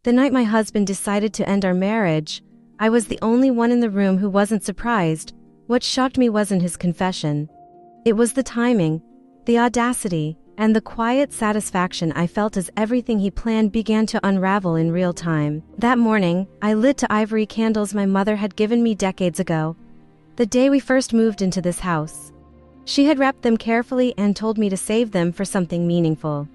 The night my husband decided to end our marriage, I was the only one in the room who wasn't surprised. What shocked me wasn't his confession. It was the timing, the audacity, and the quiet satisfaction I felt as everything he planned began to unravel in real time. That morning, I lit two ivory candles my mother had given me decades ago, the day we first moved into this house. She had wrapped them carefully and told me to save them for something meaningful.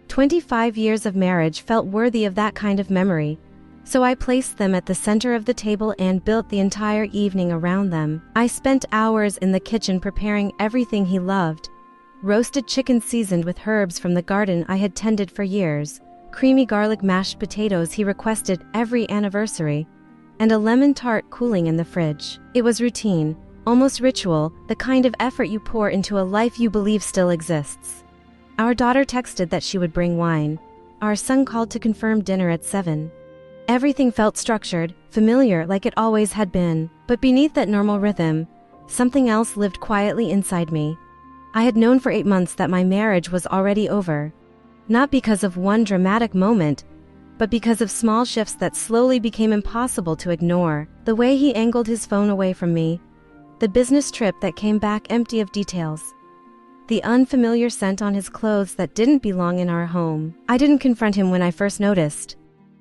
25 years of marriage felt worthy of that kind of memory, so I placed them at the center of the table and built the entire evening around them. I spent hours in the kitchen preparing everything he loved: roasted chicken seasoned with herbs from the garden I had tended for years, creamy garlic mashed potatoes he requested every anniversary, and a lemon tart cooling in the fridge. It was routine, almost ritual, the kind of effort you pour into a life you believe still exists. Our daughter texted that she would bring wine. Our son called to confirm dinner at 7. Everything felt structured, familiar, like it always had been. But beneath that normal rhythm, something else lived quietly inside me. I had known for 8 months that my marriage was already over. Not because of one dramatic moment, but because of small shifts that slowly became impossible to ignore. The way he angled his phone away from me, the business trip that came back empty of details, the unfamiliar scent on his clothes that didn't belong in our home. I didn't confront him when I first noticed.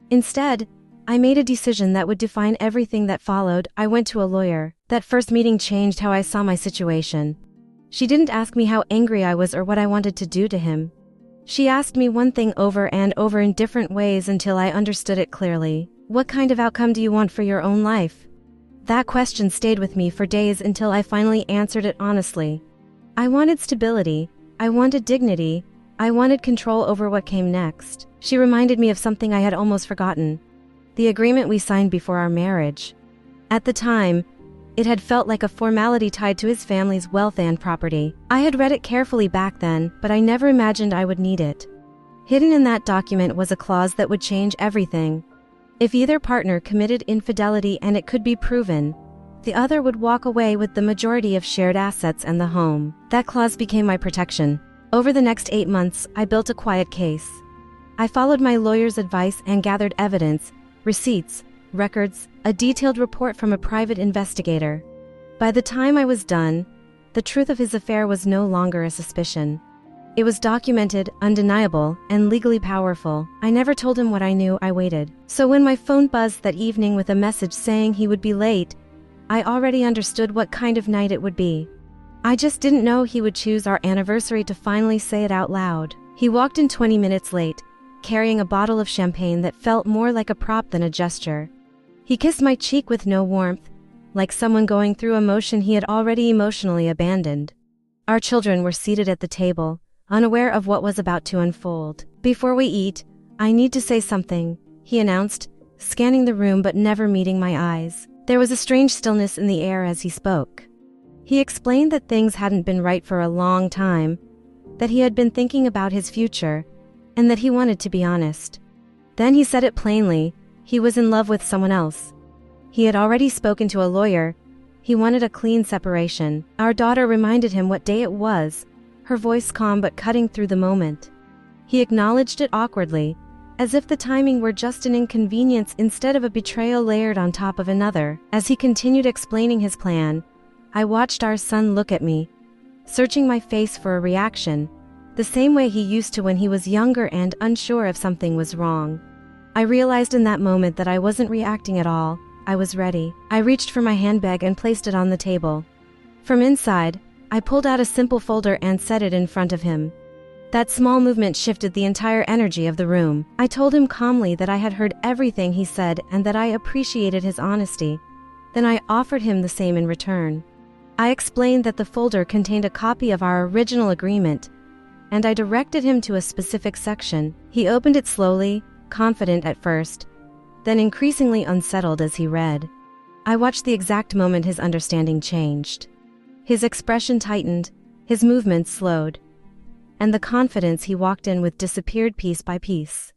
Instead, I made a decision that would define everything that followed. I went to a lawyer. That first meeting changed how I saw my situation. She didn't ask me how angry I was or what I wanted to do to him. She asked me one thing over and over in different ways until I understood it clearly. What kind of outcome do you want for your own life? That question stayed with me for days until I finally answered it honestly. I wanted stability. I wanted dignity. I wanted control over what came next. She reminded me of something I had almost forgotten: the agreement we signed before our marriage. At the time, it had felt like a formality tied to his family's wealth and property. I had read it carefully back then, but I never imagined I would need it. Hidden in that document was a clause that would change everything. If either partner committed infidelity and it could be proven, the other would walk away with the majority of shared assets and the home. That clause became my protection. Over the next 8 months, I built a quiet case. I followed my lawyer's advice and gathered evidence, receipts, records, a detailed report from a private investigator. By the time I was done, the truth of his affair was no longer a suspicion. It was documented, undeniable, and legally powerful. I never told him what I knew. I waited. So when my phone buzzed that evening with a message saying he would be late, I already understood what kind of night it would be. I just didn't know he would choose our anniversary to finally say it out loud. He walked in 20 minutes late, carrying a bottle of champagne that felt more like a prop than a gesture. He kissed my cheek with no warmth, like someone going through emotion he had already emotionally abandoned. Our children were seated at the table, unaware of what was about to unfold. "Before we eat, I need to say something," he announced, scanning the room but never meeting my eyes. There was a strange stillness in the air as he spoke. He explained that things hadn't been right for a long time, that he had been thinking about his future, and that he wanted to be honest. Then he said it plainly: he was in love with someone else. He had already spoken to a lawyer. He wanted a clean separation. Our daughter reminded him what day it was, her voice calm but cutting through the moment. He acknowledged it awkwardly, as if the timing were just an inconvenience instead of a betrayal layered on top of another. As he continued explaining his plan, I watched our son look at me, searching my face for a reaction, the same way he used to when he was younger and unsure if something was wrong. I realized in that moment that I wasn't reacting at all. I was ready. I reached for my handbag and placed it on the table. From inside, I pulled out a simple folder and set it in front of him. That small movement shifted the entire energy of the room. I told him calmly that I had heard everything he said and that I appreciated his honesty. Then I offered him the same in return. I explained that the folder contained a copy of our original agreement, and I directed him to a specific section. He opened it slowly, confident at first, then increasingly unsettled as he read. I watched the exact moment his understanding changed. His expression tightened, his movements slowed, and the confidence he walked in with disappeared piece by piece.